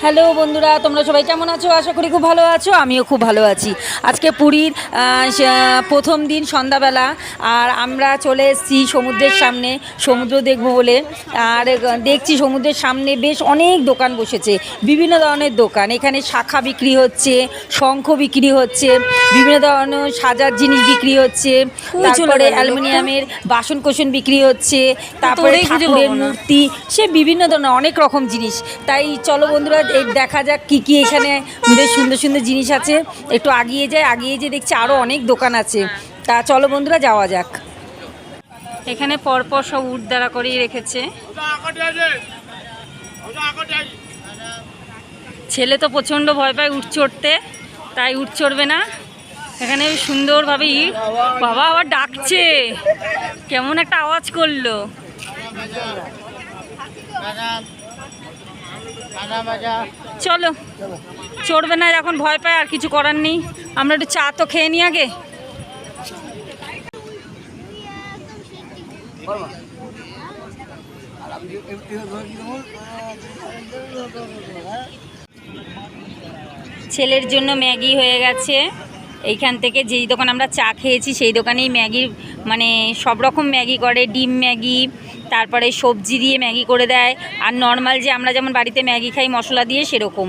Hello বন্ধুরা, তোমরা সবাই কেমন আছো? আশা করি খুব ভালো আছো। আমিও খুব ভালো আছি। আজকে পুরীর প্রথম দিন সন্ধ্যাবেলা, আর আমরা চলে এসেছি সমুদ্রের সামনে সমুদ্র দেখব বলে। আর দেখছি সমুদ্রের সামনে বেশ অনেক দোকান বসেছে, বিভিন্ন ধরনের দোকান। এখানে শাঁখা বিক্রি হচ্ছে, শঙ্খ বিক্রি হচ্ছে, বিভিন্ন ধরনের সাজার জিনিস বিক্রি হচ্ছে, তারপরে অ্যালুমিনিয়ামের বাসন কোসন বিক্রি হচ্ছে, তারপরে ঠাকুরের মূর্তি, সে বিভিন্ন ধরনের অনেক রকম জিনিস। তাই চলো বন্ধুরা, দেখা যাক কি কি এখানে বেশ সুন্দর সুন্দর জিনিস আছে। একটু আগিয়ে যেয়ে দেখছি আরও অনেক দোকান আছে। তা চলো বন্ধুরা, যাওয়া যাক। এখানে পরপর সব উট দাঁড়া করিয়ে রেখেছে। ছেলে তো প্রচণ্ড ভয় পায় উট চড়তে, তাই উট চড়বে না। এখানে সুন্দরভাবে বাবা আবার ডাকছে, কেমন একটা আওয়াজ করলো। চলো, চড়বে না এখন, ভয় পায়, আর কিছু করার নেই। আমরা একটু চা তো খেয়ে নিই আগে। ছেলের জন্য ম্যাগি হয়ে গেছে। এইখান থেকে যেই দোকান আমরা চা খেয়েছি সেই দোকানেই ম্যাগির মানে সব রকম ম্যাগি করে, ডিম ম্যাগি, তারপরে সবজি দিয়ে ম্যাগি করে দেয়, আর নর্মাল যে আমরা যেমন বাড়িতে ম্যাগি খাই মশলা দিয়ে, সেরকম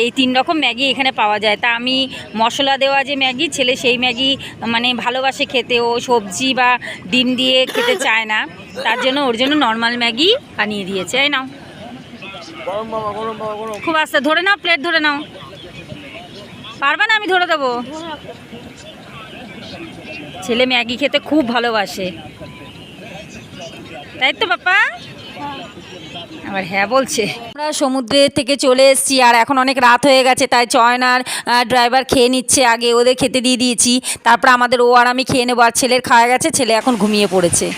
এই 3 রকম ম্যাগি এখানে পাওয়া যায়। তা আমি মশলা দেওয়া যে ম্যাগি, ছেলে সেই ম্যাগি মানে ভালোবাসে খেতে, ও সবজি বা ডিম দিয়ে খেতে চায় না, তার জন্য ওর জন্য নর্মাল ম্যাগি বানিয়ে দিয়েছে। এই নাও, খুব আস্তে ধরে নাও, প্লেট ধরে নাও। পারবে না? আমি ধরে দেবো। ছেলে ম্যাগি খেতে খুব ভালোবাসে, তাই তো বাবা? আবার হ্যাঁ বলছে। আমরা সমুদ্রে থেকে চলে এসেছি, আর এখন অনেক রাত হয়ে গেছে, তাই চয়নার ড্রাইভার খেয়ে নিচ্ছে আগে, ওদের খেতে দিয়ে দিয়েছি। তারপর আমাদের ও আর আমি খেয়ে নেবো। আর ছেলের খাওয়া গেছে, ছেলে এখন ঘুমিয়ে পড়েছে।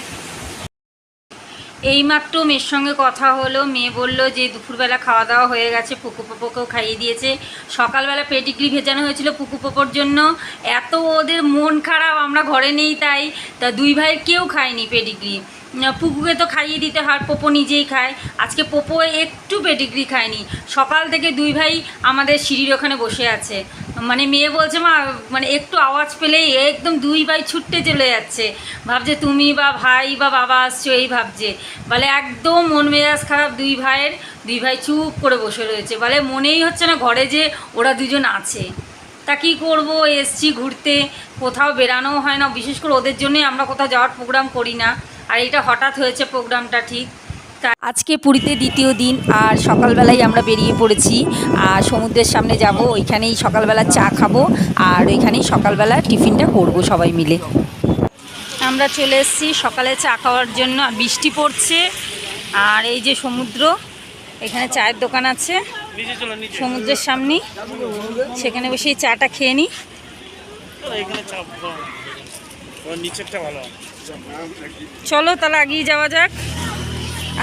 এইমাত্র মেয়ের সঙ্গে কথা হলো, মেয়ে বললো যে দুপুরবেলা খাওয়া দাওয়া হয়ে গেছে, পুকু পোপোকেও খাইয়ে দিয়েছে। সকালবেলা পেডিগ্রি ভেজানো হয়েছিল পুকু পোপোর জন্য, এত ওদের মন খারাপ আমরা ঘরে নেই তাই, তা 2 ভাইয়ের কেউ খায়নি পেডিগ্রি। পুকুকে তো খাইয়ে দিতে হয়, পোপো নিজেই খায়। আজকে পোপো একটু পেডিগ্রি খায়নি। সকাল থেকে 2 ভাই আমাদের সিঁড়ির ওখানে বসে আছে। মানে মেয়ে বলছে মা, মানে একটু আওয়াজ পেলেই একদম 2 ভাই ছুটতে চলে যাচ্ছে, ভাবছে তুমি বা ভাই বা বাবা আসছো, এই ভাবছে। বলে একদম মন মেজাজ খারাপ 2 ভাইয়ের। 2 ভাই চুপ করে বসে রয়েছে, বলে মনেই হচ্ছে না ঘরে যে ওরা দুজন আছে। তা কী করবো, এসছি ঘুরতে, কোথাও বেরানোও হয় না, বিশেষ করে ওদের জন্যই আমরা কোথাও যাওয়ার প্রোগ্রাম করি না। আর এটা হঠাৎ হয়েছে প্রোগ্রামটা, ঠিক। তা আজকে পুরীতে 2য় দিন, আর সকালবেলায় আমরা বেরিয়ে পড়েছি, আর সমুদ্রের সামনে যাব, ওইখানেই সকালবেলা চা খাবো, আর ওইখানেই সকালবেলা টিফিনটা করব সবাই মিলে। আমরা চলে এসেছি সকালে চা খাওয়ার জন্য, আর বৃষ্টি পড়ছে। আর এই যে সমুদ্র, এখানে চায়ের দোকান আছে সমুদ্রের সামনে, সেখানে বসেই চাটা খেয়ে নিই। চলো তাহলে এগিয়ে যাওয়া যাক।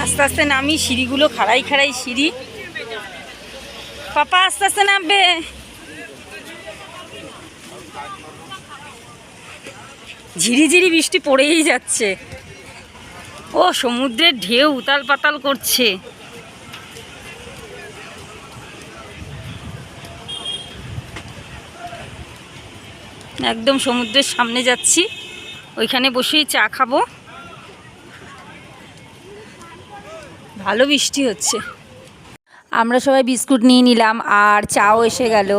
আস্তে আস্তে নামি, সিঁড়িগুলো খাড়াই খাড়াই সিঁড়ি। পাপা আস্তে আস্তে নামবে। ঝিরিঝিরি বৃষ্টি পড়েই যাচ্ছে। ও সমুদ্রের ঢেউ উতাল পাতাল করছে। একদম সমুদ্রের সামনে যাচ্ছি, ওইখানে বসেই চা খাবো। ভালো বৃষ্টি হচ্ছে। আমরা সবাই বিস্কুট নিয়ে নিলাম, আর চাও এসে গেল।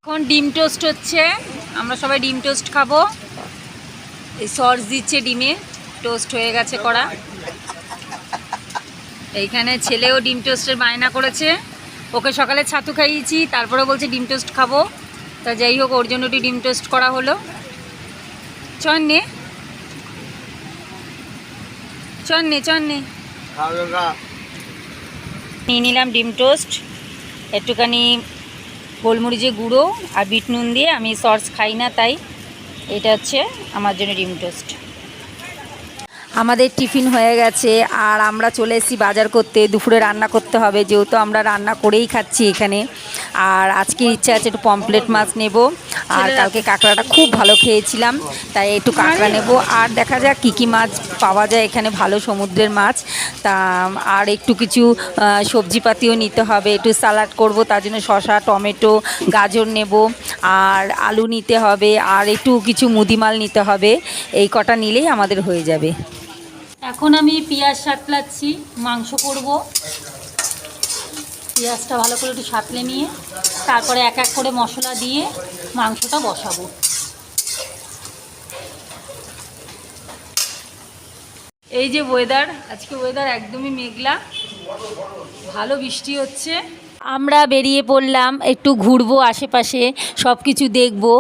এখন ডিম টোস্ট হচ্ছে, আমরা সবাই ডিম টোস্ট খাবো। এই সস দিচ্ছে, ডিমে টোস্ট হয়ে গেছে করা। এইখানে ছেলেও ডিম টোস্টের বায়না করেছে, ওকে সকালে ছাতু খাইয়েছি, তারপরে বলছে ডিম টোস্ট খাবো। তা যাই হোক, ওর জন্য ডিম টোস্ট করা হলো। চন্নে চন্নে চন্নে নিয়ে নিলাম ডিম টোস্ট, একটুখানি গোলমরিচের গুঁড়ো আর বিট নুন দিয়ে। আমি সস খাই না, তাই এটা হচ্ছে আমার জন্য ডিম টোস্ট। আমাদের টিফিন হয়ে গেছে আর আমরা চলে এসেছি বাজার করতে। দুপুরে রান্না করতে হবে, যেহেতু আমরা রান্না করেই খাচ্ছি এখানে। আর আজকে ইচ্ছা আছে একটু পমফ্লেট মাছ নেব, আর কালকে কাঁকড়াটা খুব ভালো খেয়েছিলাম, তাই একটু কাঁকড়া নেব। আর দেখা যাক কী কী মাছ পাওয়া যায় এখানে, ভালো সমুদ্রের মাছ। তা আর একটু কিছু সবজিপাতিও নিতে হবে, একটু সালাড করব, তার জন্য শসা, টমেটো, গাজর নেব, আর আলু নিতে হবে, আর একটু কিছু মুদিমাল নিতে হবে। এই কটা নিলেই আমাদের হয়ে যাবে। এখন আমি পেঁয়াজ সাতলাচ্ছি, মাংস করব। পেঁয়াজটা ভালো করে একটু সাতলে নিয়ে তারপরে এক এক করে মশলা দিয়ে মাংসটা বসাবো। এই যে ওয়েদার, আজকে ওয়েদার একদমই মেঘলা, ভালো বৃষ্টি হচ্ছে। আমরা বেরিয়ে পড়লাম, একটু ঘুরবো, আশেপাশে সব কিছু দেখবো।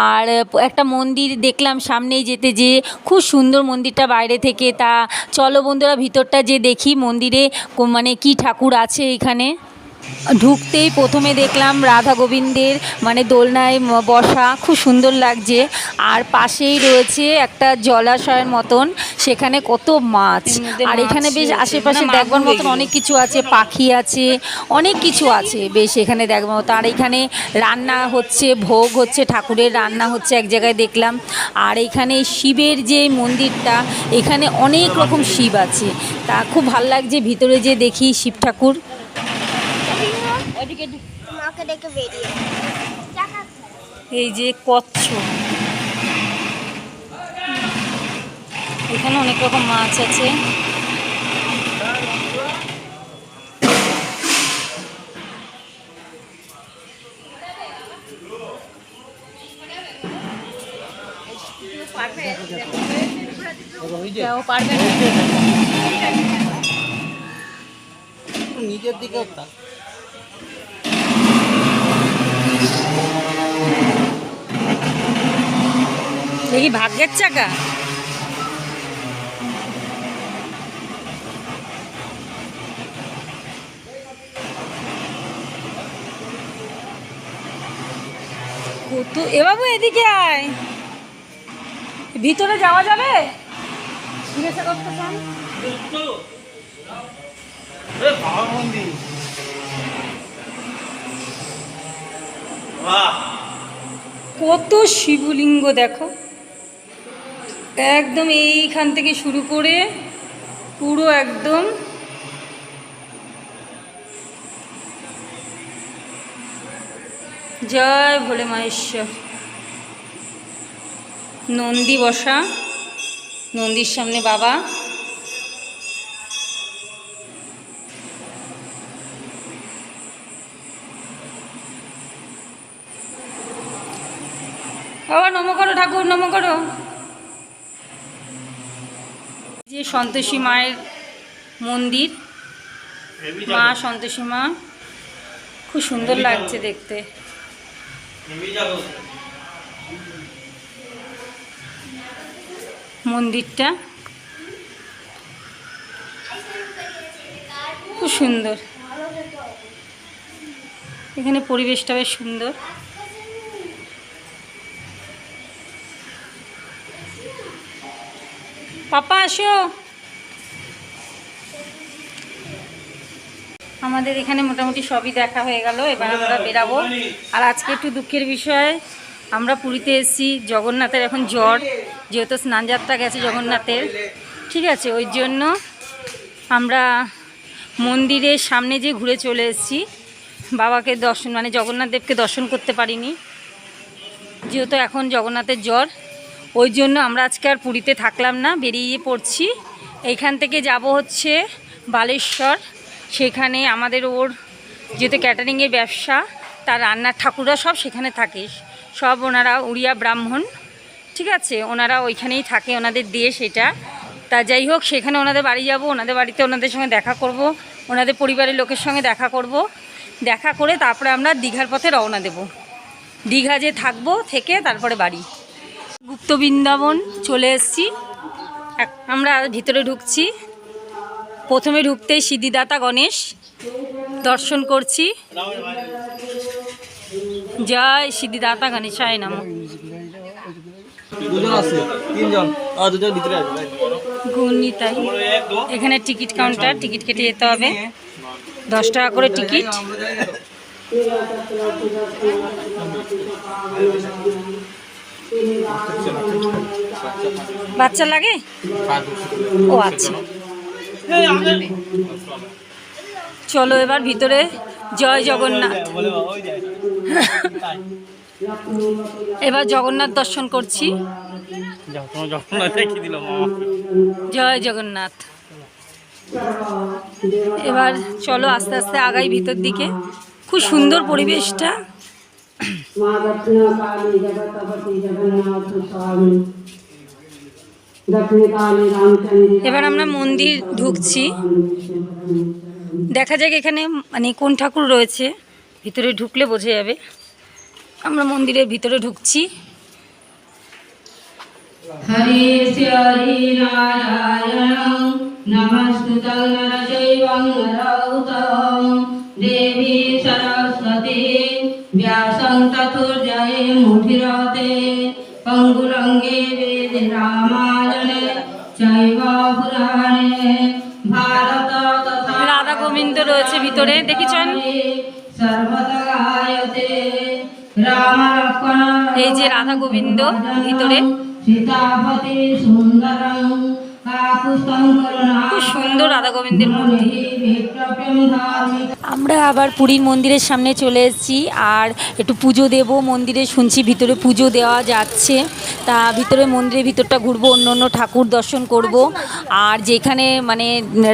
আর একটা মন্দির দেখলাম সামনেই যেতে, যে খুব সুন্দর মন্দিরটা বাইরে থেকে। তা চলো বন্ধুরা ভিতরটা যে দেখি মন্দিরে মানে কি ঠাকুর আছে এখানে। ঢুকতেই প্রথমে দেখলাম রাধা গোবিন্দের মানে দোলনায় বসা, খুব সুন্দর লাগছে। আর পাশেই রয়েছে একটা জলাশয়ের মতন, সেখানে কত মাছ। আর এখানে বেশ আশেপাশে দেখবার মতন অনেক কিছু আছে, পাখি আছে, অনেক কিছু আছে বেশ এখানে দেখবার মতো। আর এখানে রান্না হচ্ছে, ভোগ হচ্ছে, ঠাকুরের রান্না হচ্ছে এক জায়গায় দেখলাম। আর এখানে শিবের যে মন্দিরটা, এখানে অনেক রকম শিব আছে, তা খুব ভালো লাগছে। ভিতরে যে দেখি শিব ঠাকুর, এই যে কচ্ছপ, এখানে অনেক রকম মাছ আছে। নিজের দিকে দেখি ভাগ্যের চাকা। কত এ বাবু, এদিকে আয়, ভিতরে যাওয়া যাবে? জিজ্ঞাসা করতে চান? কত শিবলিঙ্গ দেখো, একদম এইখান থেকে শুরু করে পুরো একদম জয় ভোলে মহেশ্বর। নন্দী বসা, নন্দীর সামনে বাবা। বাবা নম করো, ঠাকুর নম করো। যে সন্তোষী মায়ের মন্দির, মা সন্তোষী মা, খুব সুন্দর লাগছে দেখতে। মন্দিরটা খুব সুন্দর, এখানে পরিবেশটা বেশ সুন্দর। পাপা আসো। আমাদের এখানে মোটামুটি সবই দেখা হয়ে গেল, এবার আমরা বেরাবো। আর আজকে একটু দুঃখের বিষয়, আমরা পুরীতে এসেছি, জগন্নাথের এখন জ্বর, যেহেতু স্নানযাত্রা গেছে জগন্নাথের, ঠিক আছে, ওই জন্য আমরা মন্দিরের সামনে যে ঘুরে চলে এসেছি, বাবাকে দর্শন মানে জগন্নাথ দেবকে দর্শন করতে পারিনি, যেহেতু এখন জগন্নাথের জ্বর। ওই জন্য আমরা আজকে আর পুরীতে থাকলাম না, বেরিয়ে পড়ছি। এইখান থেকে যাব হচ্ছে বালেশ্বর, সেখানে আমাদের ওর যেহেতু ক্যাটারিংয়ের ব্যবসা, তার রান্নার ঠাকুররা সব সেখানে থাকে, সব ওনারা উড়িয়া ব্রাহ্মণ, ঠিক আছে, ওনারা ওইখানেই থাকে, ওনাদের দেশ এটা। তা যাই হোক, সেখানে ওনাদের বাড়ি যাব, ওনাদের বাড়িতে ওনাদের সঙ্গে দেখা করব, ওনাদের পরিবারের লোকের সঙ্গে দেখা করব, দেখা করে তারপরে আমরা দীঘার পথে রওনা দেব। দীঘা যে থাকবো, থেকে তারপরে বাড়ি। গুপ্ত বৃন্দাবন চলে এসেছি, আমরা ভিতরে ঢুকছি। প্রথমে ঢুকতেই সিদ্ধিদাতা গণেশ দর্শন করছি। জয় সিদ্ধিদাতা গণেশায় নমঃ। নিতাই। এখানে টিকিট কাউন্টার, টিকিট কেটে যেতে হবে, 10 টাকা করে টিকিট। বাচ্চা লাগে? ও আচ্ছা, চলো এবার ভিতরে। জয় জগন্নাথ। এবার জগন্নাথ দর্শন করছি। জয় জগন্নাথ। এবার চলো আস্তে আস্তে আগাই ভিতর দিকে। খুব সুন্দর পরিবেশটা। এবার আমরা মন্দির ঢুকছি, দেখা যাক এখানে মানে কোন ঠাকুর রয়েছে, ভিতরে ঢুকলে বোঝা যাবে। আমরা মন্দিরের ভিতরে ঢুকছি। হরে শ্রী নারায়ণ নমস্তুতে নরচৈবং নরোত্তমং দেবী সরস্বতী ব্যাসং তথোর্জয়ে মুঠিরতে পঙ্গুরঙ্গে বেদে রামায়ণে চৈব পুরাণে ভারত তথা। রাধা গোবিন্দ রয়েছে ভিতরে, দেখিছেন? এই যে রাধা গোবিন্দ ভিতরে, খুব সুন্দর রাধা গোবিন্দের মূর্তি। আমরা আবার পুরীর মন্দিরের সামনে চলে এসেছি, আর একটু পুজো দেব মন্দিরে। শুনছি ভিতরে পুজো দেওয়া যাচ্ছে, তা ভিতরে মন্দিরের ভিতরটা ঘুরবো, অন্য অন্য ঠাকুর দর্শন করব। আর যেখানে মানে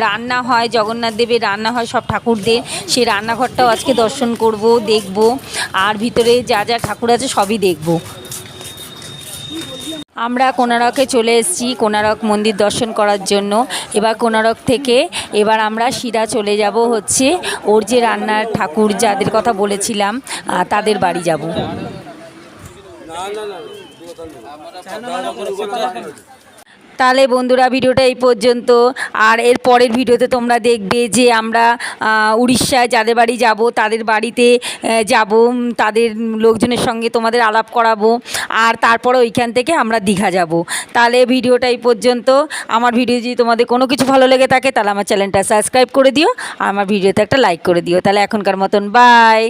রান্না হয়, জগন্নাথ দেবের রান্না হয় সব ঠাকুরদের, সেই রান্নাঘরটাও আজকে দর্শন করব, দেখব। আর ভিতরে যা যা ঠাকুর আছে সবই দেখব। আমরা কোনারকে চলে এসেছি কোনারক মন্দির দর্শন করার জন্য। এবার কোনারক থেকে এবার আমরা সিধা চলে যাব হচ্ছে ওর যে রান্নার ঠাকুর যাদের কথা বলেছিলাম তাদের বাড়ি যাব। তাহলে বন্ধুরা ভিডিওটা এই পর্যন্ত। আর এর পরের ভিডিওতে তোমরা দেখবে যে আমরা উড়িষ্যায় যাদের বাড়ি যাব তাদের বাড়িতে যাব, তাদের লোকজনের সঙ্গে তোমাদের আলাপ করাবো। আর তারপরে ওইখান থেকে আমরা দীঘা যাব। তাহলে ভিডিওটা এই পর্যন্ত। আমার ভিডিও যদি তোমাদের কোনো কিছু ভালো লেগে থাকে তাহলে আমার চ্যানেলটা সাবস্ক্রাইব করে দিও, আর আমার ভিডিওতে একটা লাইক করে দিও। তাহলে এখনকার মতন বাই।